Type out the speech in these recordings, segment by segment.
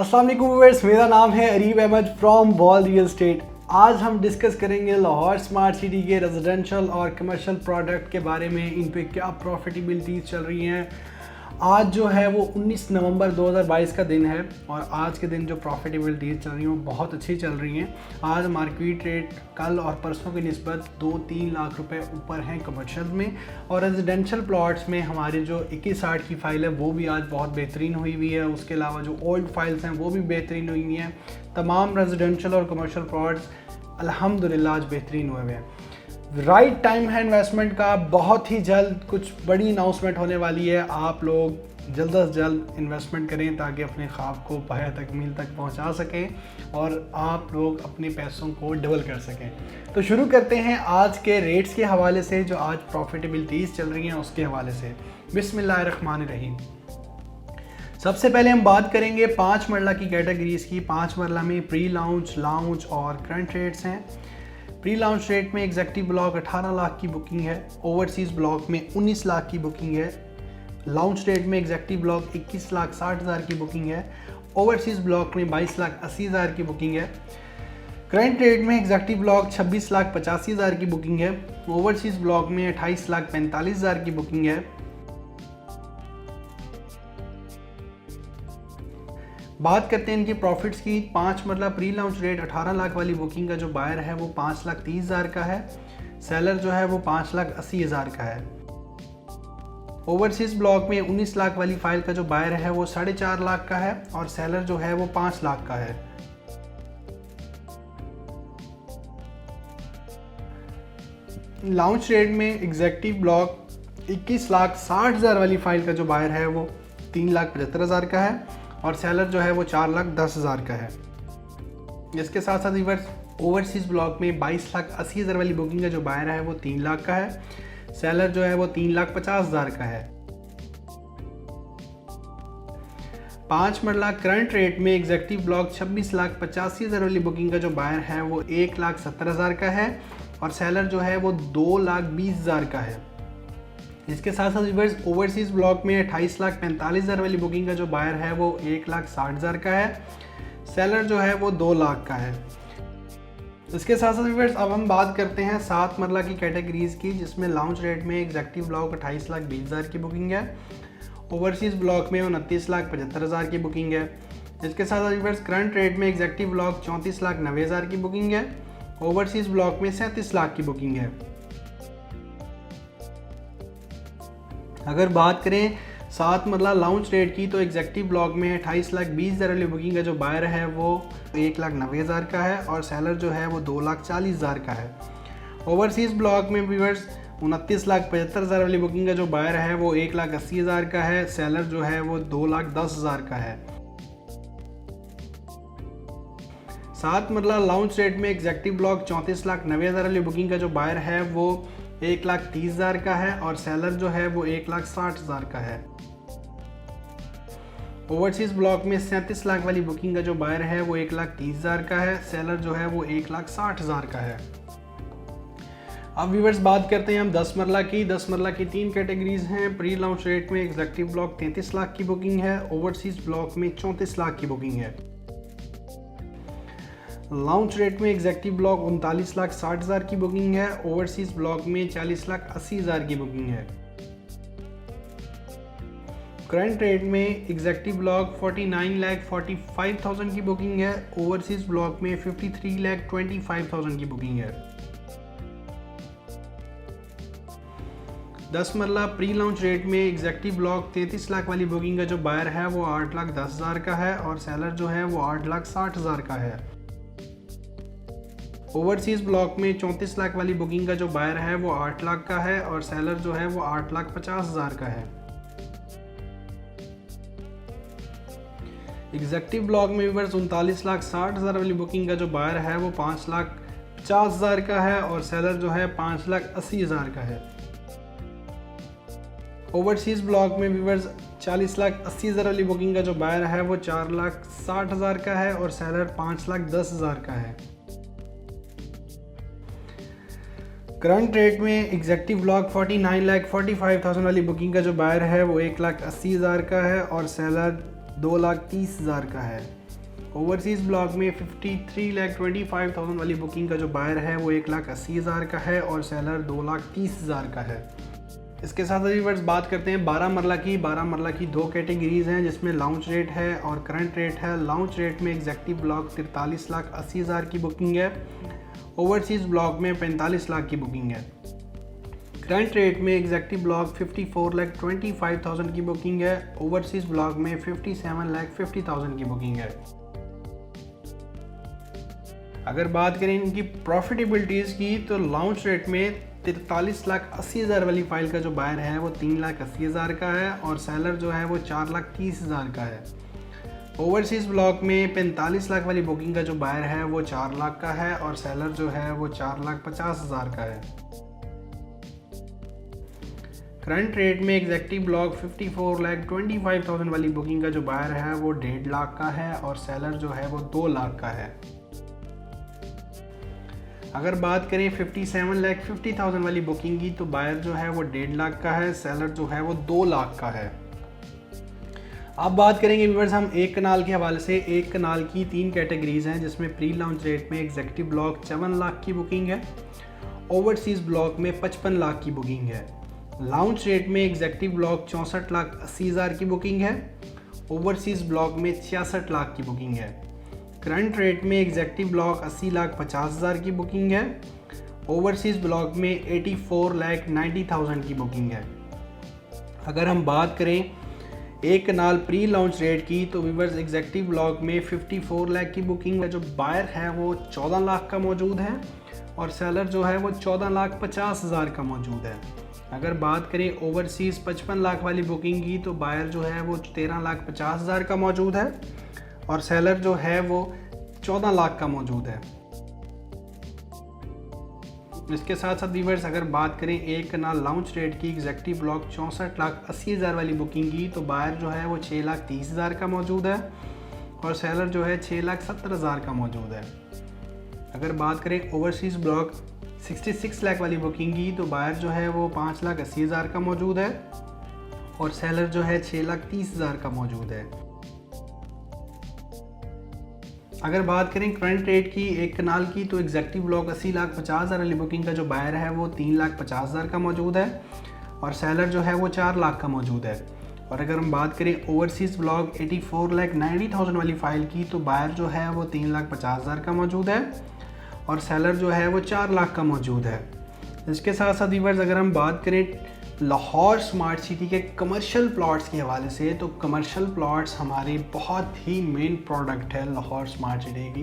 अस्सलाम वालेकुम व्यूअर्स, मेरा नाम है Areeb Ahmed from wall real estate. आज हम डिस्कस करेंगे लाहौर स्मार्ट सिटी के रेजिडेंशियल और कमर्शियल प्रोडक्ट के बारे में, इन पे क्या प्रॉफिटेबिलिटीज़ चल रही हैं। आज जो है वो 19 नवंबर 2022 का दिन है और आज के दिन जो प्रॉफिटेबिलिटीज़ चल रही हैं वो बहुत अच्छी चल रही हैं। आज मार्केट रेट कल और परसों की निस्बत 2-3 लाख रुपए ऊपर हैं कमर्शियल में, और रेजिडेंशियल प्लॉट्स में हमारी जो 2160 की फ़ाइल है वो भी आज बहुत बेहतरीन हुई है। उसके अलावा जो ओल्ड फाइल्स हैं वो भी बेहतरीन हुई हैं। तमाम रेजिडेंशियल और कमर्शियल प्लॉट्स अल्हम्दुलिल्लाह आज बेहतरीन हुए हैं। राइट टाइम है इन्वेस्टमेंट का। बहुत ही जल्द कुछ बड़ी अनाउंसमेंट होने वाली है। आप लोग जल्द से जल्द इन्वेस्टमेंट करें ताकि अपने ख्वाब को पाया तकमील तक पहुंचा सकें और आप लोग अपने पैसों को डबल कर सकें। तो शुरू करते हैं आज के रेट्स के हवाले से, जो आज प्रॉफिटेबिलिटीज़ चल रही हैं उसके हवाले से। बिस्मिल्लाहिर्रहमानिर्रहीम। सबसे पहले हम बात करेंगे 5 मरला की कैटेगरीज़ की। 5 मरला में प्री लॉन्च, लाउंज और करंट रेट्स हैं। प्री लॉन्च रेट में एग्जेक्टिव ब्लॉक 18 लाख की बुकिंग है, ओवरसीज़ ब्लॉक में 19 लाख की बुकिंग है। लॉन्च रेट में एग्जेक्टिव ब्लॉक 21,60,000 की बुकिंग है, ओवरसीज़ ब्लॉक में 22,80,000 की बुकिंग है। करंट रेट में एग्जेक्टिव ब्लॉक 26,85,000 की बुकिंग है, ओवरसीज़ ब्लॉक में 28,45,000 की बुकिंग है। बात करते हैं इनकी प्रॉफिट्स की। 5 मरला प्री लॉन्च रेट 18 लाख वाली बुकिंग का जो बायर है वो 5,30,000 का है। सेलर जो है वो 5,80,000 का है। ओवरसीज ब्लॉक में 19 लाख वाली फाइल का जो बायर है वो 4.5 लाख का है और सेलर जो है वो 5 लाख का है। लॉन्च रेट में एग्जेक्टिव ब्लॉक 21,60,000 वाली फाइल का जो बायर है वो 3,75,000 का है और सेलर जो है वो 4,10,000 का है। इसके साथ साथ रिवर्स ओवरसीज़ ब्लॉक में 22,80,000 वाली बुकिंग का जो बायर है वो 3 लाख का है, सेलर जो है वो 3,50,000 का है। 5 मरला करंट रेट में एग्जेक्टिव ब्लॉक 26,85,000 वाली बुकिंग का जो बायर है वो 1,70,000 का है और सेलर जो है वो 2,20,000 का है। इसके साथ साथ रिवर्स ओवरसीज़ ब्लॉक में 28,45,000 वाली बुकिंग का जो बायर है वो 1,60,000 का है, सेलर जो है वो 2 लाख का है। इसके साथ साथ रिवर्स अब हम बात करते हैं 7 मरला की कैटेगरीज़ की, जिसमें लॉन्च रेट में एग्जेक्टिव ब्लॉक 28,20,000 की बुकिंग है, ओवरसीज़ ब्लॉक में 29,75,000 की बुकिंग है। इसके साथ साथ रिवर्स करंट रेट में एग्जेक्टिव ब्लॉक 34,90,000 की बुकिंग है, ओवरसीज़ ब्लॉक में 37 लाख की बुकिंग है। अगर बात करें 7 मरला लॉन्च रेट की तो एग्जेक्टिव ब्लॉक में 28,20,000 वाली बुकिंग का जो बायर है वो 1,90,000 का है और सेलर जो है वो 2,40,000 का है। ओवरसीज़ ब्लॉक में व्यूअर्स 29,75,000 वाली बुकिंग का जो बायर है वो 1,80,000 का है, सेलर जो है वो 2,10,000 का है। 7 मरला लॉन्च रेट में एग्जेक्टिव ब्लॉक 34,90,000 वाली बुकिंग का जो बायर है वो 1,30,000 का है और सेलर जो है वो 1,60,000 का है। ओवरसीज़ ब्लॉक में 37 लाख वाली बुकिंग का जो बायर है वो 1,30,000 का है, सेलर जो है वो 1,60,000 का है। अब व्यूअर्स बात करते हैं हम 10 मरला की। 10 मरला की 3 कैटेगरीज हैं। प्री लॉन्च रेट में एग्जेक्टिव ब्लॉक 33 लाख की बुकिंग है, ओवरसीज़ ब्लॉक में 34 लाख की बुकिंग है। लॉन्च रेट में एग्जेक्टिव ब्लॉक 39,60,000 की बुकिंग है, ओवरसीज़ ब्लॉक में 40,80,000 की बुकिंग है। करंट रेट में एग्जेक्टिव ब्लॉक 49,45,000 की बुकिंग है, ओवरसीज़ ब्लॉक में 53,25,000 की बुकिंग है। 10 मरला प्री लॉन्च रेट में एग्जेक्टिव ब्लॉक 33 लाख वाली बुकिंग का जो बायर है वो 8,10,000 का है और सेलर जो है वो 8,60,000 का है। ओवरसीज़ ब्लॉक में 34 लाख वाली बुकिंग का जो बायर है वो 8 लाख का है और सेलर जो है वो 8,50,000 का है। एग्जेक्टिव ब्लॉक में व्यूअर्स 39,60,000 वाली बुकिंग का जो बायर है वो 5,50,000 का है और सेलर जो है 5,80,000 का है। ओवरसीज़ ब्लॉक में व्यूअर्स 40,80,000 वाली बुकिंग का जो बायर है वो 4,60,000 का है और सेलर 5,10,000 का है। करंट रेट में एग्जेक्टिव ब्लॉक 49,45,000 वाली बुकिंग का जो बायर है वो 1,80,000 का है और सेलर 2,30,000 का है। ओवरसीज़ ब्लॉक में 53,25,000 वाली बुकिंग का जो बायर है वो 1,80,000 का है और सेलर 2,30,000 का है। इसके साथ व्यूअर्स बात करते हैं 12 मरला की। 12 मरला की दो कैटेगरीज हैं जिसमें लॉन्च रेट है और करंट रेट है। लॉन्च रेट में एग्जेक्टिव ब्लॉक 43,80,000 की बुकिंग है। ओवरसीज़ ब्लॉक में 45 लाख की बुकिंग है। करंट रेट में एग्जेक्टिव ब्लॉक 54,25,000 की बुकिंग है। ओवरसीज़ ब्लॉक में 57,50,000 की बुकिंग है। अगर बात करें इनकी प्रॉफिटेबिलिटीज़ की तो लॉन्च रेट में 43,80,000 वाली फाइल का जो बायर है वो 3,80,000 का है और सेलर जो है वो 4,30,000 का है। ओवरसीज़ ब्लॉक में 45 लाख वाली बुकिंग का जो बायर है वो 4 लाख का है और सेलर जो है वो 4,50,000 का है। करंट रेट में एग्जेक्टिव ब्लॉक 54,25,000 वाली बुकिंग का जो बायर है वो 1.5 लाख का है और सेलर जो है वो 2 लाख का है। अगर बात करें 57,50,000 वाली बुकिंग की तो बायर जो है वो 1.5 लाख का है, सेलर जो है वो 2 लाख का है। अब बात करेंगे व्यूअर्स हम एक कनाल के हवाले से। एक कनाल की 3 कैटेगरीज हैं जिसमें प्री लॉन्च रेट में एग्जेक्टिव ब्लॉक 54 लाख की बुकिंग है। ओवरसीज़ ब्लॉक में 55 लाख की बुकिंग है। लॉन्च रेट में एग्जेक्टिव ब्लॉक 64,80,000 की बुकिंग है। ओवरसीज़ ब्लॉक में 66 लाख की बुकिंग है। करंट रेट में एग्जेक्टिव ब्लॉक 80,50,000 की बुकिंग है। ओवरसीज़ ब्लॉक में 84,90,000 की बुकिंग है। अगर हम बात करें एक कनाल प्री लॉन्च रेट की तो व्यूअर्स एग्जेक्टिव ब्लॉक में 54 लाख की बुकिंग है। जो बायर है वो 14 लाख का मौजूद है और सेलर जो है वो 14,50,000 का मौजूद है। अगर बात करें ओवरसीज़ 55 लाख वाली बुकिंग की तो बायर जो है वो 13,50,000 का मौजूद है और सेलर जो है वो 14 लाख का मौजूद है। इसके साथ साथ व्यूअर्स अगर बात करें एक कनाल लॉन्च रेट की एग्जेक्टिव ब्लॉक 64,80,000 वाली बुकिंग की तो बायर जो है वो 6,30,000 का मौजूद है और सेलर जो है 6,70,000 का मौजूद है। अगर बात करें ओवरसीज़ ब्लॉक 66 लाख वाली बुकिंग की तो बायर जो है वो 5,80,000 का मौजूद है और सेलर जो है 6,30,000 का मौजूद है। अगर बात करें करंट रेट की एक कनाल की तो एग्जेक्टिव ब्लॉक 80,50,000 वाली बुकिंग का जो बायर है वो 3,50,000 का मौजूद है और सेलर जो है वो 4 लाख का मौजूद है। और अगर हम बात करें ओवरसीज़ ब्लॉक 84,90,000 वाली फ़ाइल की तो बायर जो है वो 3,50,000 का मौजूद है और सेलर जो है वो 4 लाख का मौजूद है। इसके साथ साथ व्यूअर्स अगर हम बात करें लाहौर स्मार्ट सिटी के कमर्शियल प्लॉट्स के हवाले से तो कमर्शियल प्लॉट्स हमारी बहुत ही मेन प्रोडक्ट है लाहौर स्मार्ट सिटी की।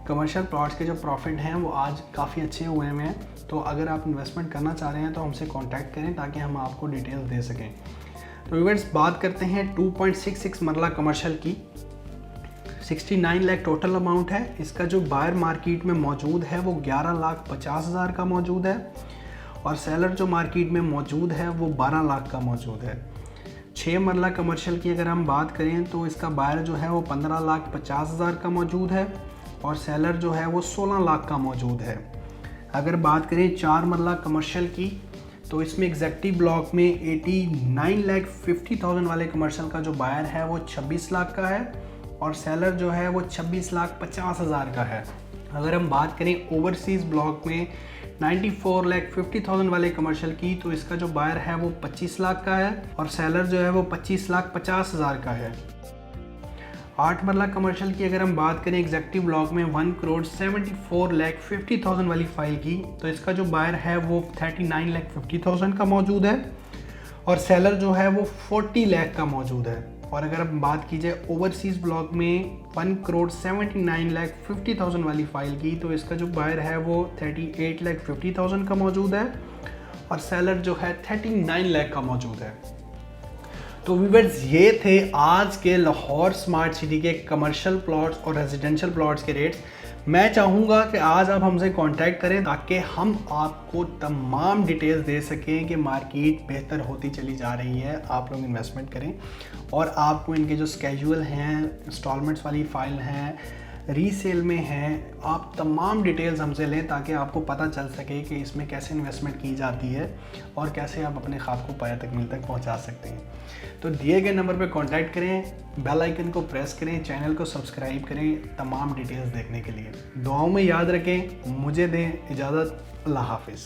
कमर्शियल प्लॉट्स के जो प्रॉफिट हैं वो आज काफ़ी अच्छे हुए हैं, तो अगर आप इन्वेस्टमेंट करना चाह रहे हैं तो हमसे कांटेक्ट करें ताकि हम आपको डिटेल्स दे सकें। तो व्यूअर्स बात करते हैं 2.66 मरला कमर्शियल की। 69 लाख टोटल अमाउंट है। इसका जो बायर मार्केट में मौजूद है वो 11,50,000 का मौजूद है और सेलर जो मार्केट में मौजूद है वो 12 लाख का मौजूद है। 6 मरला कमर्शियल की अगर हम बात करें तो इसका बायर जो है वो 15,50,000 का मौजूद है और सेलर जो है वो 16 लाख का मौजूद है। अगर बात करें 4 मरला कमर्शियल की तो इसमें एग्जेक्टिव ब्लॉक में 89,50,000 वाले कमर्शियल का जो बायर है वो 26 लाख का है और सेलर जो है वो 26,50,000 का है। अगर हम बात करें ओवरसीज़ ब्लॉक में 94,50,000 वाले कमर्शियल की तो इसका जो बायर है वो 25 लाख का है और सेलर जो है वो 25,50,000 का है। 8 मरला कमर्शियल की अगर हम बात करें एग्जेक्टिव ब्लॉक में 1,74,50,000 वाली फाइल की तो इसका जो बायर है वो 39,50,000 का मौजूद है और सेलर जो है वो 40 लाख का मौजूद है। और अगर हम बात कीजिए ओवरसीज़ ब्लॉक में 1,79,50,000 वाली फ़ाइल की तो इसका जो बायर है वो 38,50,000 का मौजूद है और सेलर जो है 39 लाख का मौजूद है। तो व्यूअर्स ये थे आज के लाहौर स्मार्ट सिटी के कमर्शियल प्लॉट्स और रेजिडेंशियल प्लॉट्स के रेट्स। मैं चाहूँगा कि आज आप हमसे कांटेक्ट करें ताकि हम आपको तमाम डिटेल्स दे सकें कि मार्केट बेहतर होती चली जा रही है, आप लोग इन्वेस्टमेंट करें और आपको इनके जो स्केड्यूल हैं, इंस्टॉलमेंट्स वाली फ़ाइल हैं, रीसेल में हैं, आप तमाम डिटेल्स हमसे लें ताकि आपको पता चल सके कि इसमें कैसे इन्वेस्टमेंट की जाती है और कैसे आप अपने ख्वाब को पाया तकमील तक पहुंचा सकते हैं। तो दिए गए नंबर पर कांटेक्ट करें, बेल आइकन को प्रेस करें, चैनल को सब्सक्राइब करें तमाम डिटेल्स देखने के लिए। दुआओं में याद रखें। मुझे दें इजाज़त। अल्लाह हाफिज़।